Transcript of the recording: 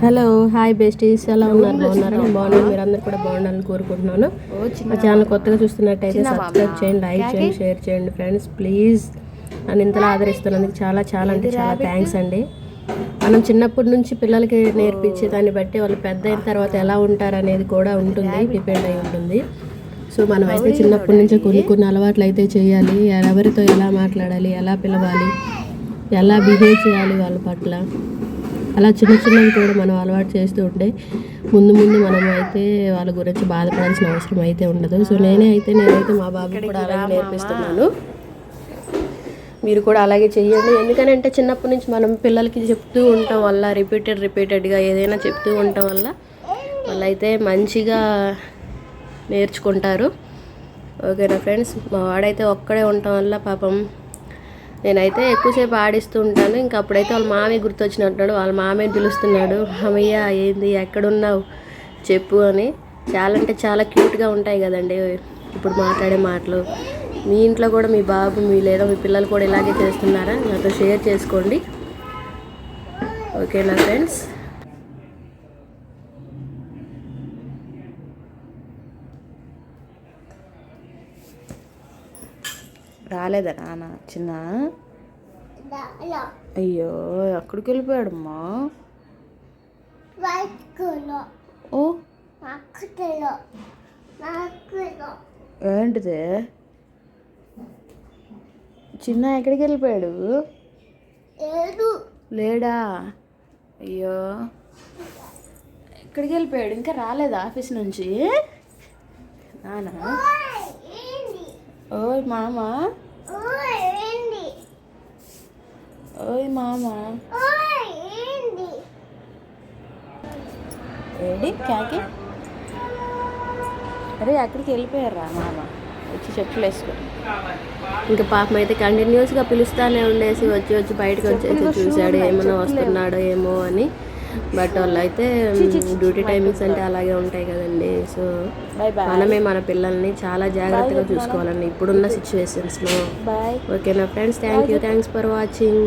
Hello hi besties, ఎలా ఉన్నారు? బాగున్నారా? నేను బాగున్నాను. మీరు అందరు కూడా బాగుండాలని కోరుకుంటున్నాను. మా ఛానల్ కొత్తగా చూస్తున్నట్టయితే సబ్స్క్రైబ్ చేయండి, లైక్ చేయండి, షేర్ చేయండి ఫ్రెండ్స్ ప్లీజ్. నన్ను ఇంతలా ఆదరిస్తున్నందుకు చాలా చాలా అంటే చాలా థ్యాంక్స్ అండి. మనం చిన్నప్పటి నుంచి పిల్లలకి నేర్పించే దాన్ని బట్టి వాళ్ళు పెద్ద అయిన తర్వాత ఎలా ఉంటారు అనేది కూడా ఉంటుంది, డిపెండ్ అయి ఉంటుంది. సో మనం అయితే చిన్నప్పటి నుంచే కొన్ని అలవాట్లు అయితే చేయాలి. ఎవరితో ఎలా మాట్లాడాలి, ఎలా పిలవాలి, ఎలా బిహేవ్ చేయాలి వాళ్ళ పట్ల, అలా చిన్నవి కూడా మనం అలవాటు చేస్తూ ఉంటే ముందు మనం అయితే వాళ్ళ గురించి బాధపడాల్సిన అవసరం అయితే ఉండదు. సో నేనైతే మా బాబుకి కూడా అలాగే నేర్పిస్తున్నాను. మీరు కూడా అలాగే చెయ్యండి. ఎందుకనంటే చిన్నప్పటి నుంచి మనం పిల్లలకి చెప్తూ ఉండటం వల్ల రిపీటెడ్గా ఏదైనా చెప్తూ ఉండటం వల్ల వాళ్ళైతే మంచిగా నేర్చుకుంటారు. ఓకేనా ఫ్రెండ్స్? మా వాడైతే ఒక్కడే ఉండటం వల్ల పాపం నేనైతే ఎక్కువసేపు ఆడిస్తూ ఉంటాను. ఇంకా అప్పుడైతే వాళ్ళ మామయ్య గుర్తొచ్చినట్టున్నాడు. వాళ్ళ మామయ్య పిలుస్తున్నాడు, అమ్మయ్య ఏంది ఎక్కడున్నావు చెప్పు అని. చాలా అంటే చాలా క్యూట్గా ఉంటాయి కదండి ఇప్పుడు మాట్లాడే మాటలు. మీ ఇంట్లో కూడా మీ బాబు లేదా మీ పిల్లలు కూడా ఇలాగే చేస్తున్నారా? నాతో షేర్ చేసుకోండి. ఓకేనా ఫ్రెండ్స్? రాలేదా నాన్న చిన్న? అయ్యో ఎక్కడికి వెళ్ళిపోయాడమ్మా? ఓ ఏంటిది చిన్న ఎక్కడికి వెళ్ళిపోయాడు? లేడా? అయ్యో ఎక్కడికి వెళ్ళిపోయాడు? ఇంకా రాలేదా ఆఫీస్ నుంచి నాన్న? ఓయ్ మామ, ఓయ్ మామ ఏంటి కాకి? అరే ఎక్కడికి వెళ్ళిపోయారా మామ? వచ్చి చెప్పులు వేసుకొని ఇంకా పాపం అయితే కంటిన్యూస్గా పిలుస్తానే ఉండేసి వచ్చి బయటకు వచ్చేసి చూశాడు ఏమన్నా వస్తున్నాడో ఏమో అని. బట్ వాళ్ళు అయితే డ్యూటీ టైమింగ్స్ అంటే అలాగే ఉంటాయి కదండి. సో మనమే మన పిల్లల్ని చాలా జాగ్రత్తగా చూసుకోవాలండి ఇప్పుడున్న సిచ్యువేషన్స్లో. ఓకేనా ఫ్రెండ్స్? Thanks for watching.